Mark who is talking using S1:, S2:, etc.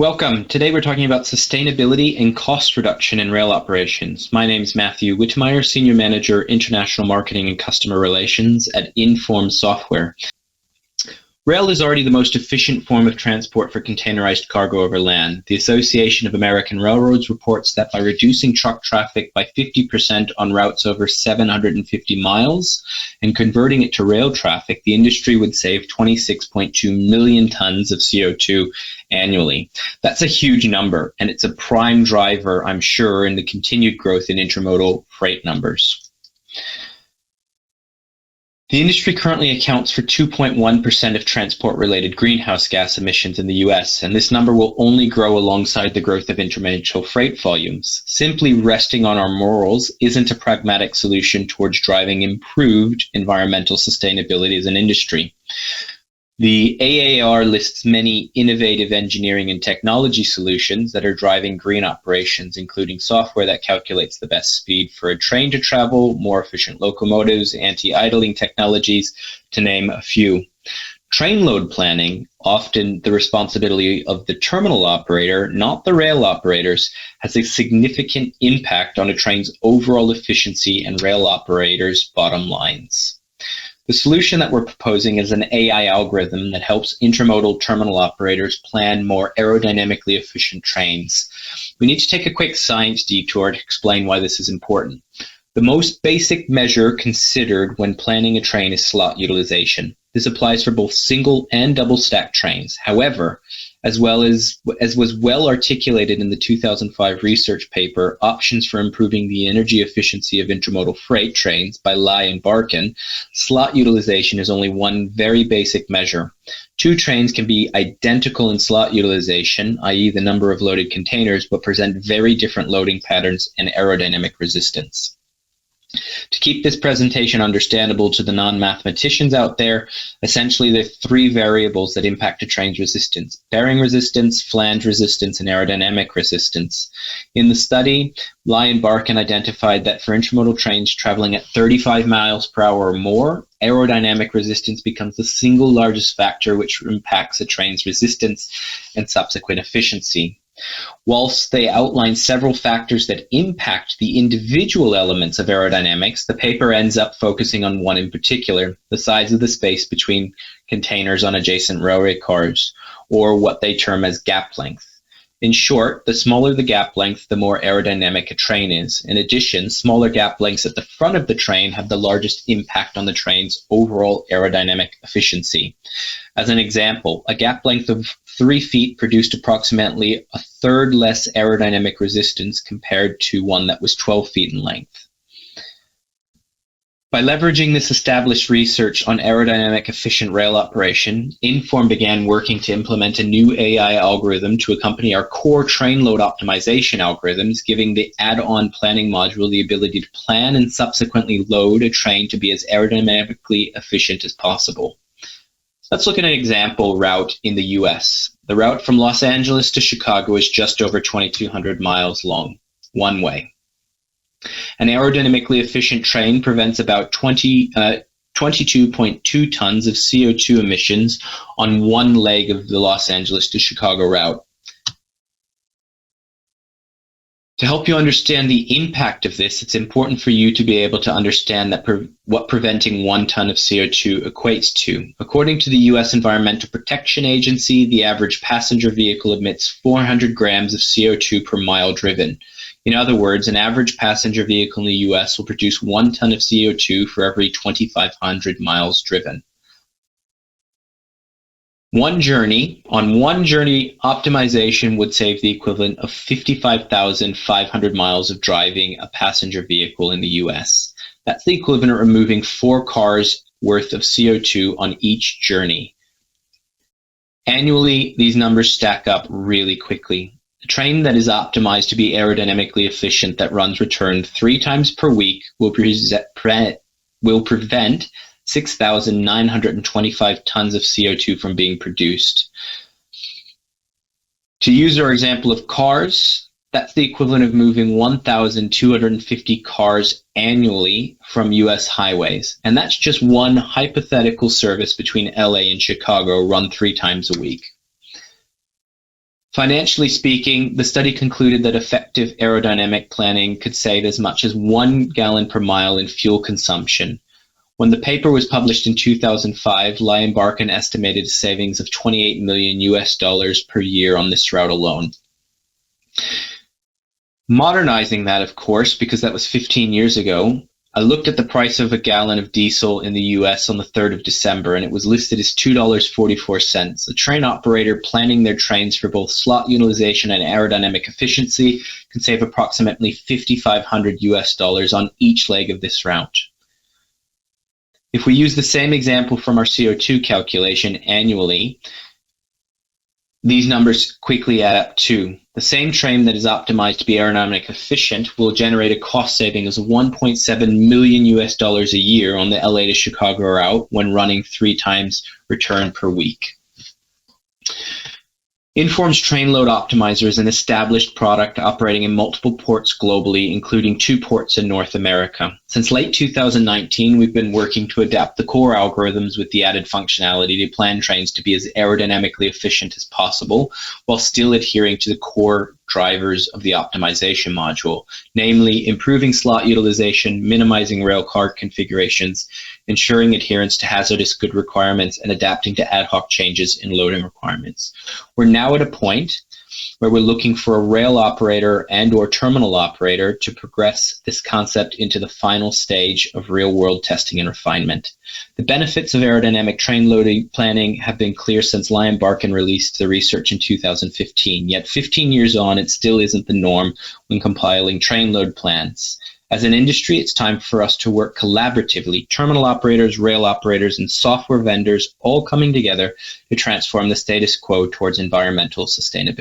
S1: Welcome. Today we're talking about sustainability and cost reduction in rail operations. My name is Matthew Wittemeier, Senior Manager, International Marketing and Customer Relations at Inform Software. Rail is already the most efficient form of transport for containerized cargo over land. The Association of American Railroads reports that by reducing truck traffic by 50% on routes over 750 miles and converting it to rail traffic, the industry would save 26.2 million tons of CO2 annually. That's a huge number, and it's a prime driver, I'm sure, in the continued growth in intermodal freight numbers. The industry currently accounts for 2.1% of transport-related greenhouse gas emissions in the US, and this number will only grow alongside the growth of intermodal freight volumes. Simply resting on our morals isn't a pragmatic solution towards driving improved environmental sustainability as an industry. The AAR lists many innovative engineering and technology solutions that are driving green operations, including software that calculates the best speed for a train to travel, more efficient locomotives, anti-idling technologies, to name a few. Trainload planning, often the responsibility of the terminal operator, not the rail operators, has a significant impact on a train's overall efficiency and rail operators' bottom lines. The solution that we're proposing is an AI algorithm that helps intermodal terminal operators plan more aerodynamically efficient trains. We need to take a quick science detour to explain why this is important. The most basic measure considered when planning a train is slot utilization. This applies for both single and double stack trains. However, as was well articulated in the 2005 research paper, Options for Improving the Energy Efficiency of Intermodal Freight Trains by Lai and Barkin, slot utilization is only one very basic measure. Two trains can be identical in slot utilization, i.e. the number of loaded containers, but present very different loading patterns and aerodynamic resistance. To keep this presentation understandable to the non-mathematicians out there, essentially there are three variables that impact a train's resistance: bearing resistance, flange resistance, and aerodynamic resistance. In the study, Lai and Barkin identified that for intermodal trains traveling at 35 miles per hour or more, aerodynamic resistance becomes the single largest factor which impacts a train's resistance and subsequent efficiency. Whilst they outline several factors that impact the individual elements of aerodynamics, the paper ends up focusing on one in particular: the size of the space between containers on adjacent railway cars, or what they term as gap length. In short, the smaller the gap length, the more aerodynamic a train is. In addition, smaller gap lengths at the front of the train have the largest impact on the train's overall aerodynamic efficiency. As an example, a gap length of 3 feet produced approximately a third less aerodynamic resistance compared to one that was 12 feet in length. By leveraging this established research on aerodynamic efficient rail operation, Inform began working to implement a new AI algorithm to accompany our core Trainload Optimization algorithms, giving the add-on planning module the ability to plan and subsequently load a train to be as aerodynamically efficient as possible. Let's look at an example route in the US. The route from Los Angeles to Chicago is just over 2,200 miles long, one way. An aerodynamically efficient train prevents about 22.2 tons of CO2 emissions on one leg of the Los Angeles to Chicago route. To help you understand the impact of this, it's important for you to be able to understand that what preventing 1 ton of CO2 equates to. According to the U.S. Environmental Protection Agency, the average passenger vehicle emits 400 grams of CO2 per mile driven. In other words, an average passenger vehicle in the U.S. will produce 1 ton of CO2 for every 2,500 miles driven. One journey optimization would save the equivalent of 55,500 miles of driving a passenger vehicle in the US. That's the equivalent of removing 4 cars worth of CO2 on each journey. Annually, these numbers stack up really quickly. A train that is optimized to be aerodynamically efficient that runs return 3 times per week will prevent 6,925 tons of CO2 from being produced. To use our example of cars, that's the equivalent of moving 1,250 cars annually from US highways. And that's just one hypothetical service between LA and Chicago run 3 times a week. Financially speaking, the study concluded that effective aerodynamic planning could save as much as 1 gallon per mile in fuel consumption. When the paper was published in 2005, Lion Barkin estimated a savings of $28 million per year on this route alone. Modernizing that, of course, because that was 15 years ago, I looked at the price of a gallon of diesel in the US on the 3rd of December, and it was listed as $2.44. A train operator planning their trains for both slot utilization and aerodynamic efficiency can save approximately $5,500 on each leg of this route. If we use the same example from our CO2 calculation annually, these numbers quickly add up too. The same train that is optimized to be aerodynamic efficient will generate a cost savings of $1.7 million a year on the LA to Chicago route when running 3 times return per week. Inform's Trainload Optimizer is an established product operating in multiple ports globally, including 2 ports in North America. Since late 2019, we've been working to adapt the core algorithms with the added functionality to plan trains to be as aerodynamically efficient as possible, while still adhering to the core drivers of the optimization module, namely improving slot utilization, minimizing rail car configurations, ensuring adherence to hazardous good requirements, and adapting to ad hoc changes in loading requirements. We're now at a point where we're looking for a rail operator and or terminal operator to progress this concept into the final stage of real-world testing and refinement. The benefits of aerodynamic train loading planning have been clear since Lion Barkin released the research in 2015, yet 15 years on, it still isn't the norm when compiling train load plans. As an industry, it's time for us to work collaboratively, terminal operators, rail operators, and software vendors all coming together to transform the status quo towards environmental sustainability.